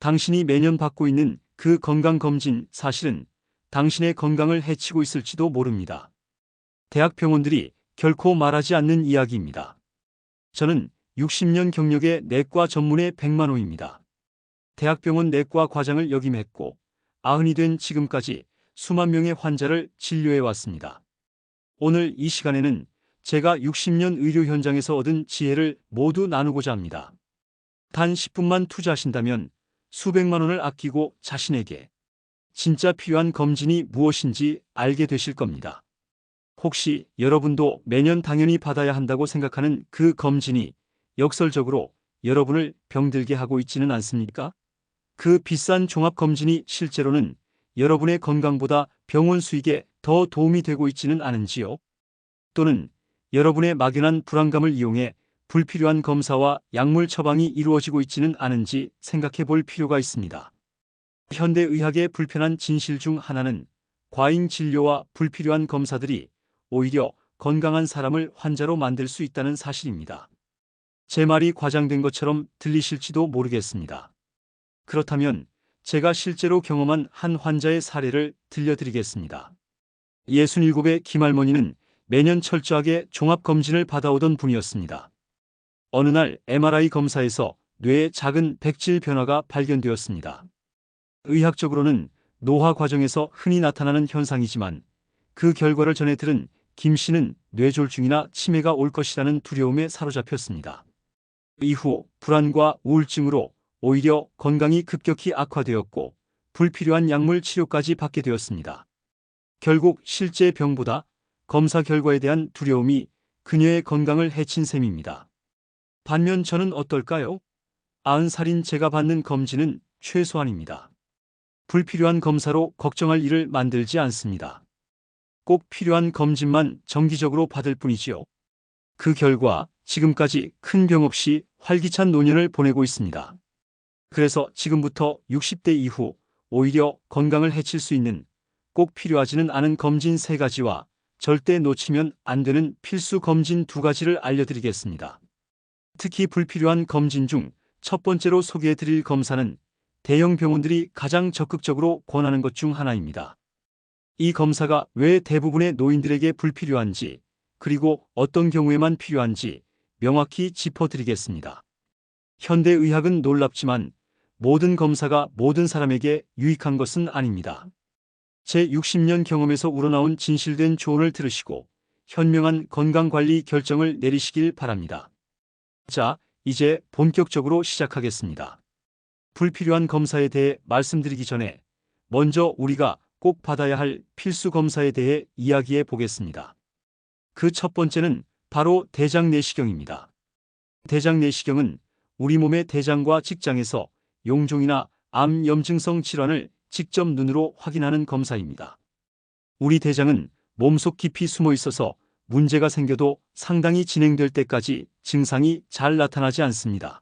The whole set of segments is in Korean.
당신이 매년 받고 있는 그 건강검진 사실은 당신의 건강을 해치고 있을지도 모릅니다. 대학병원들이 결코 말하지 않는 이야기입니다. 저는 60년 경력의 내과 전문의 백만호입니다. 대학병원 내과 과장을 역임했고 90이 된 지금까지 수만 명의 환자를 진료해 왔습니다. 오늘 이 시간에는 제가 60년 의료 현장에서 얻은 지혜를 모두 나누고자 합니다. 단 10분만 투자하신다면 수백만 원을 아끼고 자신에게 진짜 필요한 검진이 무엇인지 알게 되실 겁니다. 혹시 여러분도 매년 당연히 받아야 한다고 생각하는 그 검진이 역설적으로 여러분을 병들게 하고 있지는 않습니까? 그 비싼 종합검진이 실제로는 여러분의 건강보다 병원 수익에 더 도움이 되고 있지는 않은지요? 또는 여러분의 막연한 불안감을 이용해 불필요한 검사와 약물 처방이 이루어지고 있지는 않은지 생각해 볼 필요가 있습니다. 현대의학의 불편한 진실 중 하나는 과잉 진료와 불필요한 검사들이 오히려 건강한 사람을 환자로 만들 수 있다는 사실입니다. 제 말이 과장된 것처럼 들리실지도 모르겠습니다. 그렇다면 제가 실제로 경험한 한 환자의 사례를 들려드리겠습니다. 67의 김할머니는 매년 철저하게 종합검진을 받아오던 분이었습니다. 어느 날 MRI 검사에서 뇌에 작은 백질 변화가 발견되었습니다. 의학적으로는 노화 과정에서 흔히 나타나는 현상이지만 그 결과를 전해 들은 김 씨는 뇌졸중이나 치매가 올 것이라는 두려움에 사로잡혔습니다. 이후 불안과 우울증으로 오히려 건강이 급격히 악화되었고 불필요한 약물 치료까지 받게 되었습니다. 결국 실제 병보다 검사 결과에 대한 두려움이 그녀의 건강을 해친 셈입니다. 반면 저는 어떨까요? 90살인 제가 받는 검진은 최소한입니다. 불필요한 검사로 걱정할 일을 만들지 않습니다. 꼭 필요한 검진만 정기적으로 받을 뿐이지요. 그 결과 지금까지 큰 병 없이 활기찬 노년을 보내고 있습니다. 그래서 지금부터 60대 이후 오히려 건강을 해칠 수 있는 꼭 필요하지는 않은 검진 3가지와 절대 놓치면 안 되는 필수 검진 2가지를 알려드리겠습니다. 특히 불필요한 검진 중 첫 번째로 소개해드릴 검사는 대형 병원들이 가장 적극적으로 권하는 것 중 하나입니다. 이 검사가 왜 대부분의 노인들에게 불필요한지, 그리고 어떤 경우에만 필요한지 명확히 짚어드리겠습니다. 현대의학은 놀랍지만 모든 검사가 모든 사람에게 유익한 것은 아닙니다. 제 60년 경험에서 우러나온 진실된 조언을 들으시고 현명한 건강관리 결정을 내리시길 바랍니다. 자, 이제 본격적으로 시작하겠습니다. 불필요한 검사에 대해 말씀드리기 전에 먼저 우리가 꼭 받아야 할 필수 검사에 대해 이야기해 보겠습니다. 그 첫 번째는 바로 대장 내시경입니다. 대장 내시경은 우리 몸의 대장과 직장에서 용종이나 암 염증성 질환을 직접 눈으로 확인하는 검사입니다. 우리 대장은 몸속 깊이 숨어 있어서 문제가 생겨도 상당히 진행될 때까지 증상이 잘 나타나지 않습니다.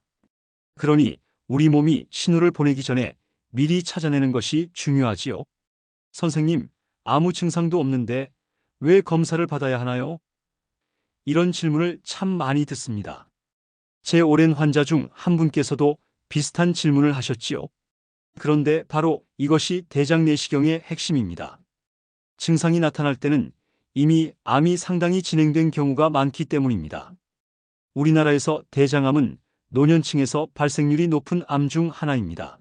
그러니 우리 몸이 신호를 보내기 전에 미리 찾아내는 것이 중요하지요. 선생님, 아무 증상도 없는데 왜 검사를 받아야 하나요? 이런 질문을 참 많이 듣습니다. 제 오랜 환자 중 한 분께서도 비슷한 질문을 하셨지요. 그런데 바로 이것이 대장 내시경의 핵심입니다. 증상이 나타날 때는 이미 암이 상당히 진행된 경우가 많기 때문입니다. 우리나라에서 대장암은 노년층에서 발생률이 높은 암 중 하나입니다.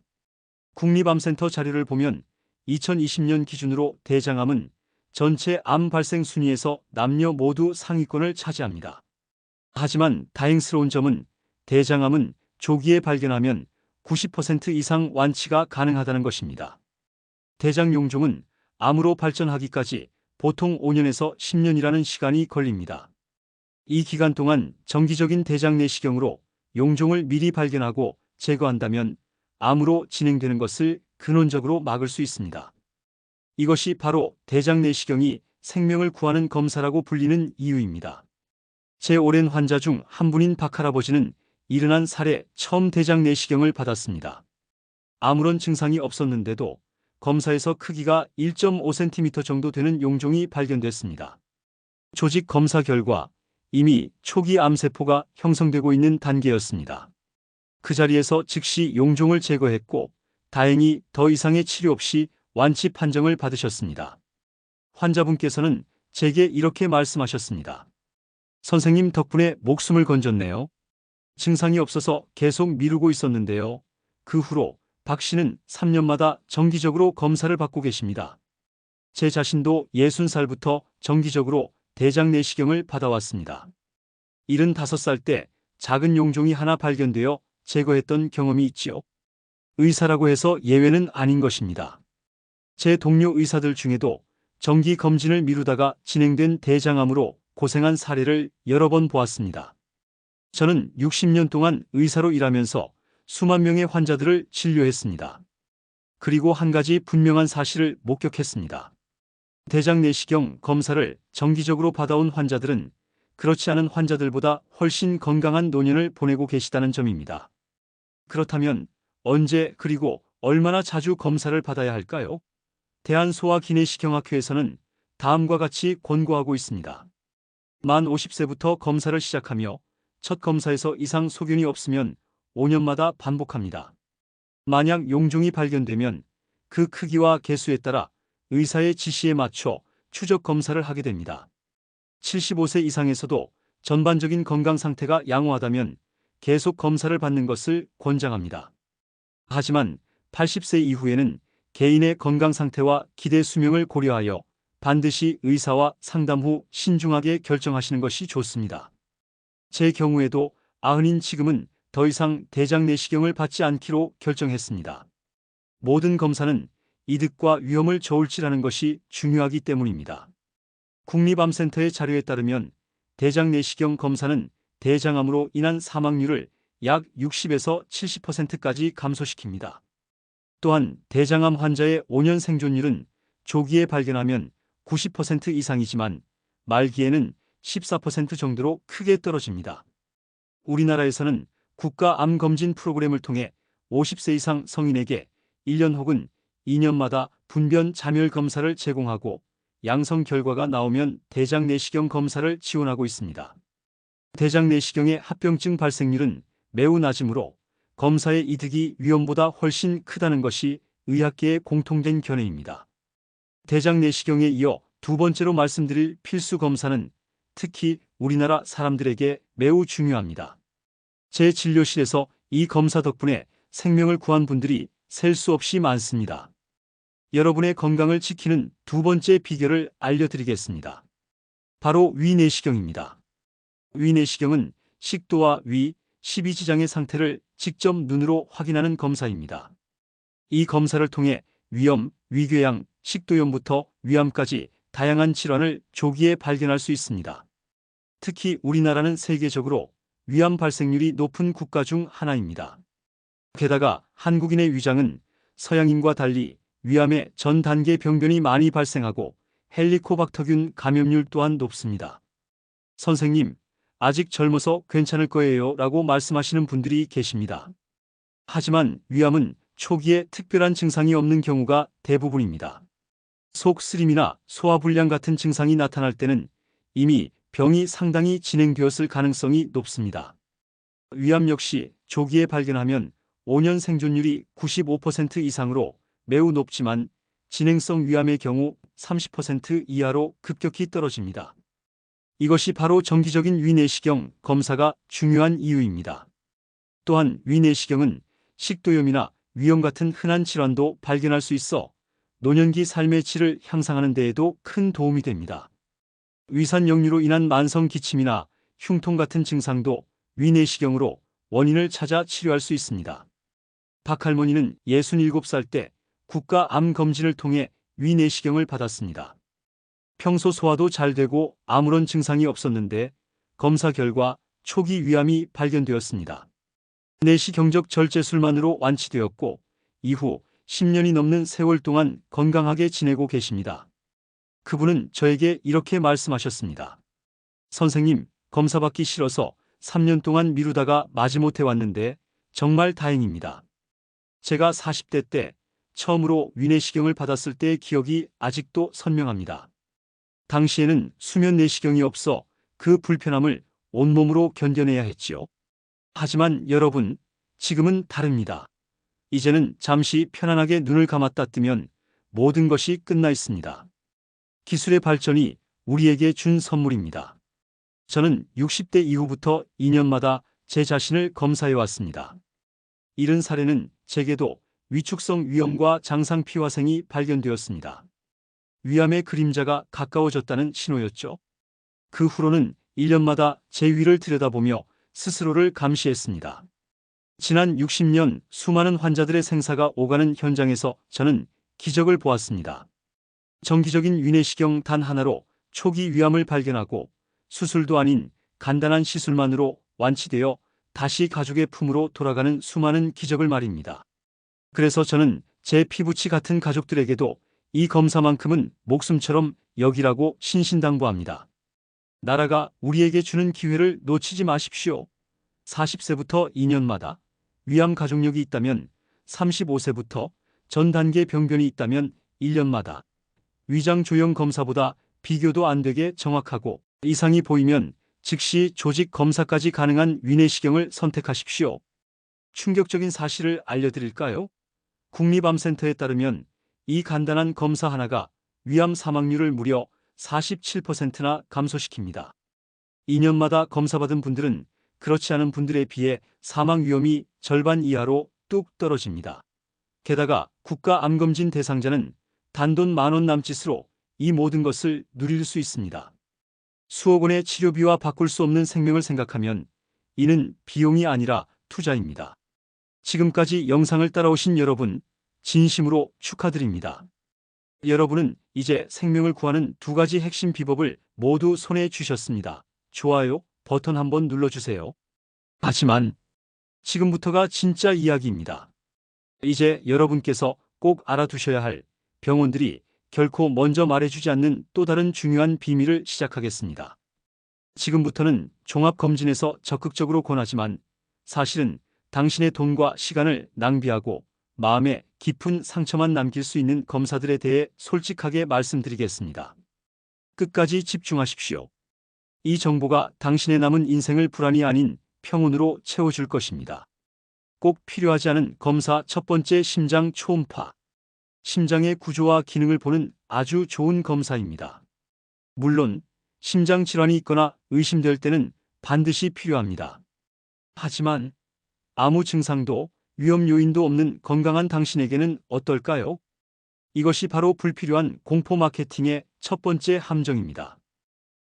국립암센터 자료를 보면 2020년 기준으로 대장암은 전체 암 발생 순위에서 남녀 모두 상위권을 차지합니다. 하지만 다행스러운 점은 대장암은 조기에 발견하면 90% 이상 완치가 가능하다는 것입니다. 대장 용종은 암으로 발전하기까지 보통 5년에서 10년이라는 시간이 걸립니다. 이 기간 동안 정기적인 대장 내시경으로 용종을 미리 발견하고 제거한다면 암으로 진행되는 것을 근원적으로 막을 수 있습니다. 이것이 바로 대장 내시경이 생명을 구하는 검사라고 불리는 이유입니다. 제 오랜 환자 중 한 분인 박할아버지는 71살에 처음 대장 내시경을 받았습니다. 아무런 증상이 없었는데도 검사에서 크기가 1.5cm 정도 되는 용종이 발견됐습니다. 조직 검사 결과 이미 초기 암세포가 형성되고 있는 단계였습니다. 그 자리에서 즉시 용종을 제거했고 다행히 더 이상의 치료 없이 완치 판정을 받으셨습니다. 환자분께서는 제게 이렇게 말씀하셨습니다. 선생님 덕분에 목숨을 건졌네요. 증상이 없어서 계속 미루고 있었는데요. 그 후로 박 씨는 3년마다 정기적으로 검사를 받고 계십니다. 제 자신도 60살부터 정기적으로 대장 내시경을 받아왔습니다. 75살 때 작은 용종이 하나 발견되어 제거했던 경험이 있지요. 의사라고 해서 예외는 아닌 것입니다. 제 동료 의사들 중에도 정기 검진을 미루다가 진행된 대장암으로 고생한 사례를 여러 번 보았습니다. 저는 60년 동안 의사로 일하면서 수만 명의 환자들을 진료했습니다. 그리고 한 가지 분명한 사실을 목격했습니다. 대장 내시경 검사를 정기적으로 받아온 환자들은 그렇지 않은 환자들보다 훨씬 건강한 노년을 보내고 계시다는 점입니다. 그렇다면 언제 그리고 얼마나 자주 검사를 받아야 할까요? 대한소아기내시경학회에서는 다음과 같이 권고하고 있습니다. 만 50세부터 검사를 시작하며 첫 검사에서 이상 소견이 없으면 5년마다 반복합니다. 만약 용종이 발견되면 그 크기와 개수에 따라 의사의 지시에 맞춰 추적 검사를 하게 됩니다. 75세 이상에서도 전반적인 건강 상태가 양호하다면 계속 검사를 받는 것을 권장합니다. 하지만 80세 이후에는 개인의 건강 상태와 기대 수명을 고려하여 반드시 의사와 상담 후 신중하게 결정하시는 것이 좋습니다. 제 경우에도 90인 지금은 더 이상 대장 내시경을 받지 않기로 결정했습니다. 모든 검사는 이득과 위험을 저울질하는 것이 중요하기 때문입니다. 국립암센터의 자료에 따르면 대장 내시경 검사는 대장암으로 인한 사망률을 약 60에서 70%까지 감소시킵니다. 또한 대장암 환자의 5년 생존율은 조기에 발견하면 90% 이상이지만 말기에는 14% 정도로 크게 떨어집니다. 우리나라에서는 국가암검진 프로그램을 통해 50세 이상 성인에게 1년 혹은 2년마다 분변 잠열 검사를 제공하고 양성 결과가 나오면 대장 내시경 검사를 지원하고 있습니다. 대장 내시경의 합병증 발생률은 매우 낮으므로 검사의 이득이 위험보다 훨씬 크다는 것이 의학계의 공통된 견해입니다. 대장 내시경에 이어 두 번째로 말씀드릴 필수 검사는 특히 우리나라 사람들에게 매우 중요합니다. 제 진료실에서 이 검사 덕분에 생명을 구한 분들이 셀 수 없이 많습니다. 여러분의 건강을 지키는 두 번째 비결을 알려드리겠습니다. 바로 위내시경입니다. 위내시경은 식도와 위, 십이지장의 상태를 직접 눈으로 확인하는 검사입니다. 이 검사를 통해 위염, 위궤양, 식도염부터 위암까지 다양한 질환을 조기에 발견할 수 있습니다. 특히 우리나라는 세계적으로 위암 발생률이 높은 국가 중 하나입니다. 게다가 한국인의 위장은 서양인과 달리 위암의 전 단계 병변이 많이 발생하고 헬리코박터균 감염률 또한 높습니다. 선생님, 아직 젊어서 괜찮을 거예요 라고 말씀하시는 분들이 계십니다. 하지만 위암은 초기에 특별한 증상이 없는 경우가 대부분입니다. 속 쓰림이나 소화불량 같은 증상이 나타날 때는 이미 병이 상당히 진행되었을 가능성이 높습니다. 위암 역시 조기에 발견하면 5년 생존율이 95% 이상으로 매우 높지만 진행성 위암의 경우 30% 이하로 급격히 떨어집니다. 이것이 바로 정기적인 위내시경 검사가 중요한 이유입니다. 또한 위내시경은 식도염이나 위염 같은 흔한 질환도 발견할 수 있어 노년기 삶의 질을 향상하는 데에도 큰 도움이 됩니다. 위산 역류로 인한 만성 기침이나 흉통 같은 증상도 위내시경으로 원인을 찾아 치료할 수 있습니다. 박할머니는 67살 때 국가암검진을 통해 위내시경을 받았습니다. 평소 소화도 잘 되고 아무런 증상이 없었는데 검사 결과 초기 위암이 발견되었습니다. 내시경적 절제술만으로 완치되었고 이후 10년이 넘는 세월 동안 건강하게 지내고 계십니다. 그분은 저에게 이렇게 말씀하셨습니다. 선생님, 검사받기 싫어서 3년 동안 미루다가 마지못해 왔는데 정말 다행입니다. 제가 40대 때 처음으로 위내시경을 받았을 때의 기억이 아직도 선명합니다. 당시에는 수면 내시경이 없어 그 불편함을 온몸으로 견뎌내야 했지요. 하지만 여러분, 지금은 다릅니다. 이제는 잠시 편안하게 눈을 감았다 뜨면 모든 것이 끝나 있습니다. 기술의 발전이 우리에게 준 선물입니다. 저는 60대 이후부터 2년마다 제 자신을 검사해 왔습니다. 이른 사례는 제게도 위축성 위염과 장상피화생이 발견되었습니다. 위암의 그림자가 가까워졌다는 신호였죠. 그 후로는 1년마다 제 위를 들여다보며 스스로를 감시했습니다. 지난 60년 수많은 환자들의 생사가 오가는 현장에서 저는 기적을 보았습니다. 정기적인 위내시경 단 하나로 초기 위암을 발견하고 수술도 아닌 간단한 시술만으로 완치되어 다시 가족의 품으로 돌아가는 수많은 기적을 말입니다. 그래서 저는 제 피부치 같은 가족들에게도 이 검사만큼은 목숨처럼 여기라고 신신당부합니다. 나라가 우리에게 주는 기회를 놓치지 마십시오. 40세부터 2년마다 위암 가족력이 있다면 35세부터 전 단계 병변이 있다면 1년마다 위장 조형 검사보다 비교도 안 되게 정확하고 이상이 보이면 즉시 조직 검사까지 가능한 위내시경을 선택하십시오. 충격적인 사실을 알려드릴까요? 국립암센터에 따르면 이 간단한 검사 하나가 위암 사망률을 무려 47%나 감소시킵니다. 2년마다 검사받은 분들은 그렇지 않은 분들에 비해 사망 위험이 절반 이하로 뚝 떨어집니다. 게다가 국가암검진 대상자는 단돈 10,000원 남짓으로 이 모든 것을 누릴 수 있습니다. 수억 원의 치료비와 바꿀 수 없는 생명을 생각하면 이는 비용이 아니라 투자입니다. 지금까지 영상을 따라오신 여러분, 진심으로 축하드립니다. 여러분은 이제 생명을 구하는 2가지 핵심 비법을 모두 손에 쥐셨습니다. 좋아요 버튼 한번 눌러주세요. 하지만 지금부터가 진짜 이야기입니다. 이제 여러분께서 꼭 알아두셔야 할 병원들이 결코 먼저 말해주지 않는 또 다른 중요한 비밀을 시작하겠습니다. 지금부터는 종합검진에서 적극적으로 권하지만 사실은 당신의 돈과 시간을 낭비하고 마음에 깊은 상처만 남길 수 있는 검사들에 대해 솔직하게 말씀드리겠습니다. 끝까지 집중하십시오. 이 정보가 당신의 남은 인생을 불안이 아닌 평온으로 채워줄 것입니다. 꼭 필요하지 않은 검사 첫 번째, 심장 초음파. 심장의 구조와 기능을 보는 아주 좋은 검사입니다. 물론 심장 질환이 있거나 의심될 때는 반드시 필요합니다. 하지만 아무 증상도 위험 요인도 없는 건강한 당신에게는 어떨까요? 이것이 바로 불필요한 공포 마케팅의 첫 번째 함정입니다.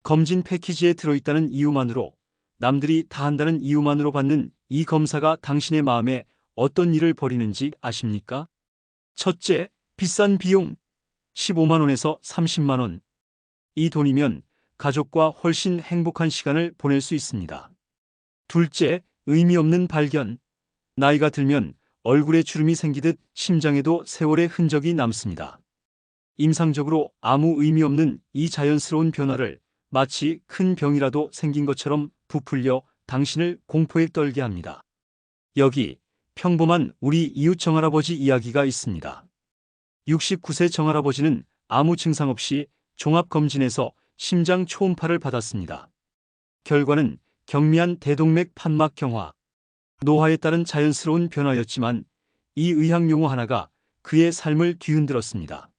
검진 패키지에 들어있다는 이유만으로, 남들이 다 한다는 이유만으로 받는 이 검사가 당신의 마음에 어떤 일을 벌이는지 아십니까? 첫째, 비싼 비용. 15만 원에서 30만 원. 이 돈이면 가족과 훨씬 행복한 시간을 보낼 수 있습니다. 둘째, 의미 없는 발견. 나이가 들면 얼굴에 주름이 생기듯 심장에도 세월의 흔적이 남습니다. 임상적으로 아무 의미 없는 이 자연스러운 변화를 마치 큰 병이라도 생긴 것처럼 부풀려 당신을 공포에 떨게 합니다. 여기 평범한 우리 이웃 정할아버지 이야기가 있습니다. 69세 정할아버지는 아무 증상 없이 종합검진에서 심장 초음파를 받았습니다. 결과는 경미한 대동맥 판막 경화. 노화에 따른 자연스러운 변화였지만 이 의학 용어 하나가 그의 삶을 뒤흔들었습니다.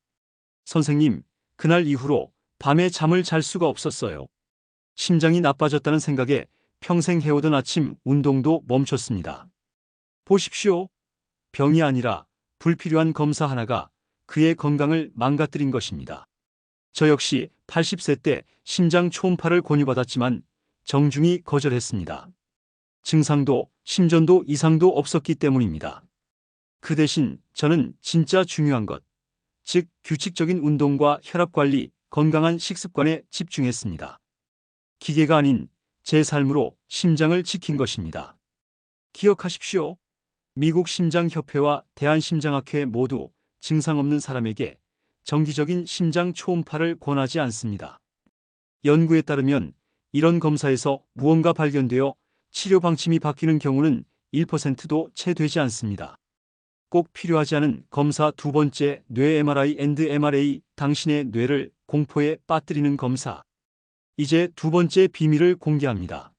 선생님, 그날 이후로 밤에 잠을 잘 수가 없었어요. 심장이 나빠졌다는 생각에 평생 해오던 아침 운동도 멈췄습니다. 보십시오. 병이 아니라 불필요한 검사 하나가 그의 건강을 망가뜨린 것입니다. 저 역시 80세 때 심장 초음파를 권유받았지만 정중히 거절했습니다. 증상도 심전도 이상도 없었기 때문입니다. 그 대신 저는 진짜 중요한 것, 즉 규칙적인 운동과 혈압관리, 건강한 식습관에 집중했습니다. 기계가 아닌 제 삶으로 심장을 지킨 것입니다. 기억하십시오. 미국 심장협회와 대한심장학회 모두 증상 없는 사람에게 정기적인 심장 초음파를 권하지 않습니다. 연구에 따르면 이런 검사에서 무언가 발견되어 치료 방침이 바뀌는 경우는 1%도 채 되지 않습니다. 꼭 필요하지 않은 검사 두 번째, 뇌 MRI&MRA. 당신의 뇌를 공포에 빠뜨리는 검사. 이제 두 번째 비밀을 공개합니다.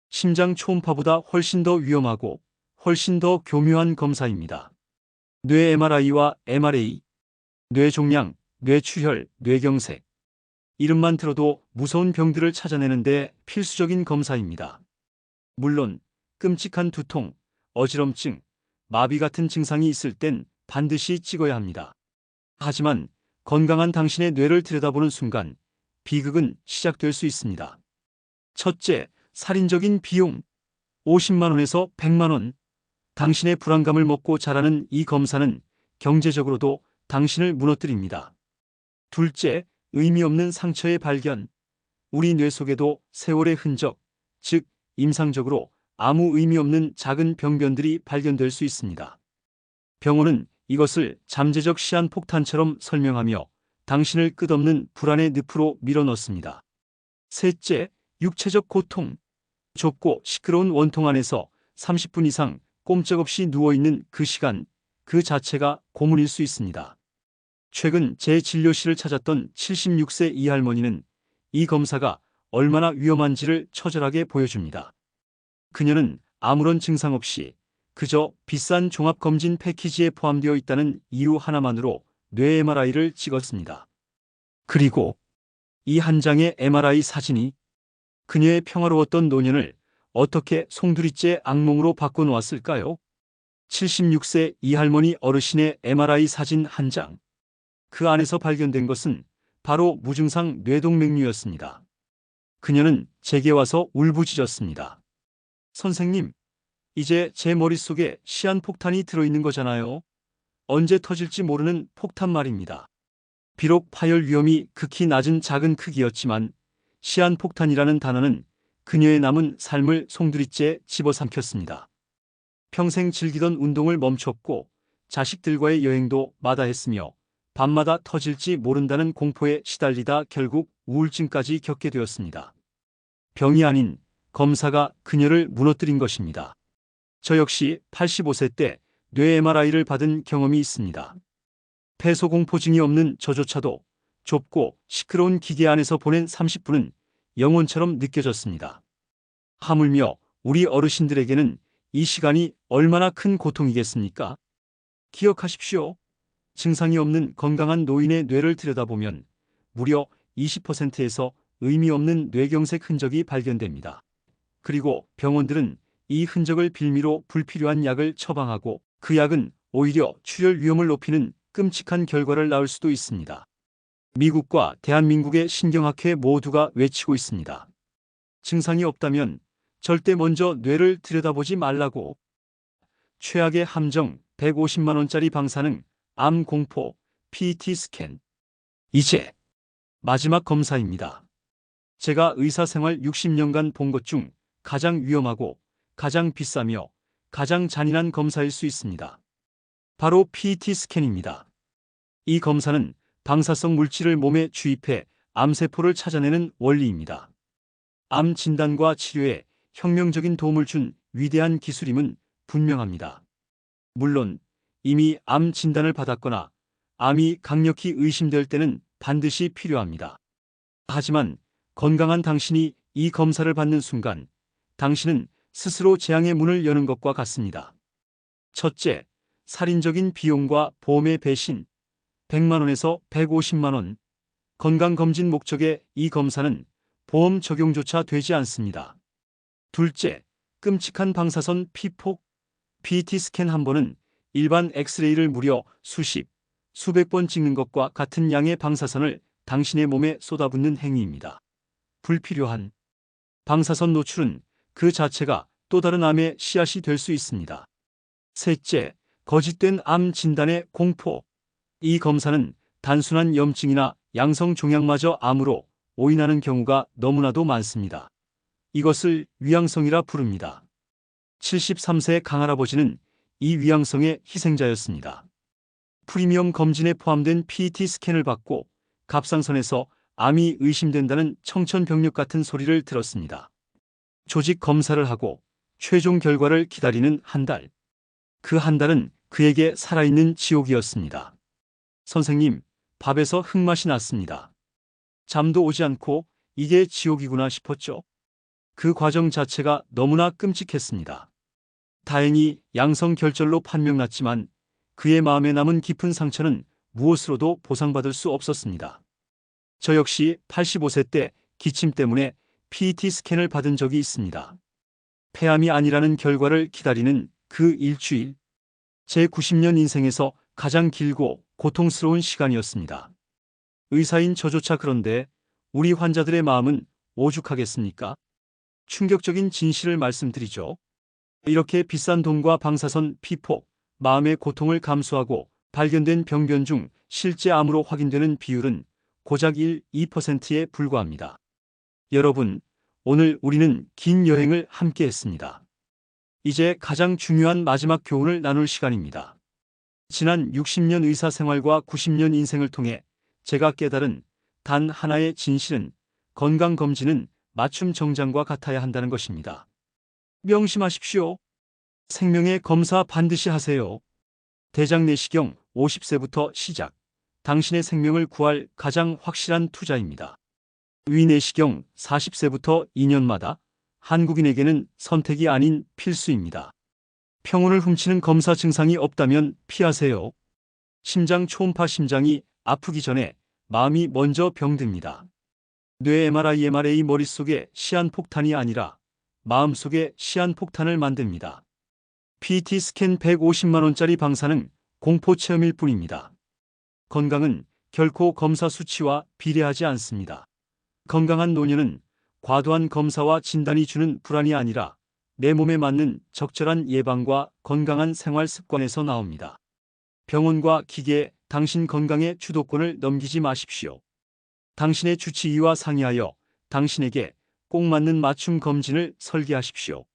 심장 초음파보다 훨씬 더 위험하고 훨씬 더 교묘한 검사입니다. 뇌 MRI와 MRA, 뇌종양, 뇌출혈, 뇌경색. 이름만 들어도 무서운 병들을 찾아내는데 필수적인 검사입니다. 물론 끔찍한 두통, 어지럼증, 마비 같은 증상이 있을 땐 반드시 찍어야 합니다. 하지만 건강한 당신의 뇌를 들여다보는 순간 비극은 시작될 수 있습니다. 첫째, 살인적인 비용. 50만 원에서 100만 원. 당신의 불안감을 먹고 자라는 이 검사는 경제적으로도 당신을 무너뜨립니다. 둘째, 의미 없는 상처의 발견. 우리 뇌 속에도 세월의 흔적, 즉 임상적으로 아무 의미 없는 작은 병변들이 발견될 수 있습니다. 병원은 이것을 잠재적 시한폭탄처럼 설명하며 당신을 끝없는 불안의 늪으로 밀어넣습니다. 셋째, 육체적 고통. 좁고 시끄러운 원통 안에서 30분 이상 꼼짝없이 누워있는 그 시간, 그 자체가 고문일 수 있습니다. 최근 제 진료실을 찾았던 76세 이 할머니는 이 검사가 얼마나 위험한지를 처절하게 보여줍니다. 그녀는 아무런 증상 없이 그저 비싼 종합검진 패키지에 포함되어 있다는 이유 하나만으로 뇌 MRI를 찍었습니다. 그리고 이 한 장의 MRI 사진이 그녀의 평화로웠던 노년을 어떻게 송두리째 악몽으로 바꿔놓았을까요? 76세 이 할머니 어르신의 MRI 사진 한 장. 그 안에서 발견된 것은 바로 무증상 뇌동맥류였습니다. 그녀는 제게 와서 울부짖었습니다. 선생님, 이제 제 머릿속에 시한폭탄이 들어있는 거잖아요. 언제 터질지 모르는 폭탄 말입니다. 비록 파열 위험이 극히 낮은 작은 크기였지만 시한폭탄이라는 단어는 그녀의 남은 삶을 송두리째 집어삼켰습니다. 평생 즐기던 운동을 멈췄고 자식들과의 여행도 마다했으며 밤마다 터질지 모른다는 공포에 시달리다 결국 우울증까지 겪게 되었습니다. 병이 아닌 검사가 그녀를 무너뜨린 것입니다. 저 역시 85세 때 뇌 MRI를 받은 경험이 있습니다. 폐소공포증이 없는 저조차도 좁고 시끄러운 기계 안에서 보낸 30분은 영혼처럼 느껴졌습니다. 하물며 우리 어르신들에게는 이 시간이 얼마나 큰 고통이겠습니까? 기억하십시오. 증상이 없는 건강한 노인의 뇌를 들여다보면 무려 20%에서 의미 없는 뇌경색 흔적이 발견됩니다. 그리고 병원들은 이 흔적을 빌미로 불필요한 약을 처방하고 그 약은 오히려 출혈 위험을 높이는 끔찍한 결과를 낳을 수도 있습니다. 미국과 대한민국의 신경학회 모두가 외치고 있습니다. 증상이 없다면 절대 먼저 뇌를 들여다보지 말라고. 최악의 함정 150만 원짜리 방사능, 암 공포, PET 스캔. 이제 마지막 검사입니다. 제가 의사생활 60년간 본 것 중 가장 위험하고 가장 비싸며 가장 잔인한 검사일 수 있습니다. 바로 PET 스캔입니다. 이 검사는 방사성 물질을 몸에 주입해 암세포를 찾아내는 원리입니다. 암 진단과 치료에 혁명적인 도움을 준 위대한 기술임은 분명합니다. 물론 이미 암 진단을 받았거나 암이 강력히 의심될 때는 반드시 필요합니다. 하지만 건강한 당신이 이 검사를 받는 순간 당신은 스스로 재앙의 문을 여는 것과 같습니다. 첫째, 살인적인 비용과 보험의 배신. 100만 원에서 150만 원. 건강검진 목적의 이 검사는 보험 적용조차 되지 않습니다. 둘째, 끔찍한 방사선 피폭. PET 스캔 한 번은 일반 엑스레이를 무려 수십, 수백 번 찍는 것과 같은 양의 방사선을 당신의 몸에 쏟아붓는 행위입니다. 불필요한 방사선 노출은 그 자체가 또 다른 암의 씨앗이 될 수 있습니다. 셋째, 거짓된 암 진단의 공포. 이 검사는 단순한 염증이나 양성 종양마저 암으로 오인하는 경우가 너무나도 많습니다. 이것을 위양성이라 부릅니다. 73세 강할아버지는 이 위양성의 희생자였습니다. 프리미엄 검진에 포함된 PET 스캔을 받고 갑상선에서 암이 의심된다는 청천벽력 같은 소리를 들었습니다. 조직 검사를 하고 최종 결과를 기다리는 한 달. 그 한 달은 그에게 살아있는 지옥이었습니다. 선생님, 밥에서 흙맛이 났습니다. 잠도 오지 않고 이게 지옥이구나 싶었죠. 그 과정 자체가 너무나 끔찍했습니다. 다행히 양성 결절로 판명났지만 그의 마음에 남은 깊은 상처는 무엇으로도 보상받을 수 없었습니다. 저 역시 85세 때 기침 때문에 PET 스캔을 받은 적이 있습니다. 폐암이 아니라는 결과를 기다리는 그 일주일. 제 90년 인생에서 가장 길고 고통스러운 시간이었습니다. 의사인 저조차 그런데 우리 환자들의 마음은 오죽하겠습니까? 충격적인 진실을 말씀드리죠. 이렇게 비싼 돈과 방사선, 피폭, 마음의 고통을 감수하고 발견된 병변 중 실제 암으로 확인되는 비율은 고작 2%에 불과합니다. 여러분, 오늘 우리는 긴 여행을 함께 했습니다. 이제 가장 중요한 마지막 교훈을 나눌 시간입니다. 지난 60년 의사 생활과 90년 인생을 통해 제가 깨달은 단 하나의 진실은 건강검진은 맞춤 정장과 같아야 한다는 것입니다. 명심하십시오. 생명의 검사 반드시 하세요. 대장 내시경 50세부터 시작. 당신의 생명을 구할 가장 확실한 투자입니다. 위 내시경 40세부터 2년마다 한국인에게는 선택이 아닌 필수입니다. 평온을 훔치는 검사 증상이 없다면 피하세요. 심장 초음파. 심장이 아프기 전에 마음이 먼저 병듭니다. 뇌 MRI 머릿속에 시한폭탄이 아니라 마음속에 시한폭탄을 만듭니다. PET 스캔 150만 원짜리 방사능 공포 체험일 뿐입니다. 건강은 결코 검사 수치와 비례하지 않습니다. 건강한 노년은 과도한 검사와 진단이 주는 불안이 아니라 내 몸에 맞는 적절한 예방과 건강한 생활 습관에서 나옵니다. 병원과 기계에 당신 건강의 주도권을 넘기지 마십시오. 당신의 주치의와 상의하여 당신에게 꼭 맞는 맞춤 검진을 설계하십시오.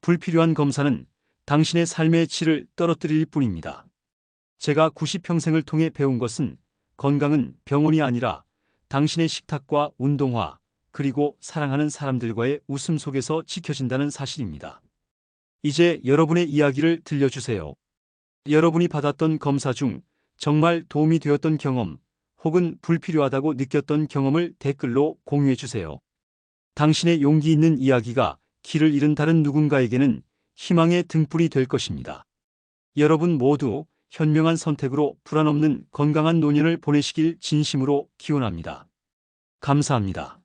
불필요한 검사는 당신의 삶의 질을 떨어뜨릴 뿐입니다. 제가 90평생을 통해 배운 것은 건강은 병원이 아니라 당신의 식탁과 운동화, 그리고 사랑하는 사람들과의 웃음 속에서 지켜진다는 사실입니다. 이제 여러분의 이야기를 들려주세요. 여러분이 받았던 검사 중 정말 도움이 되었던 경험, 혹은 불필요하다고 느꼈던 경험을 댓글로 공유해주세요. 당신의 용기 있는 이야기가 길을 잃은 다른 누군가에게는 희망의 등불이 될 것입니다. 여러분 모두 현명한 선택으로 불안 없는 건강한 노년을 보내시길 진심으로 기원합니다. 감사합니다.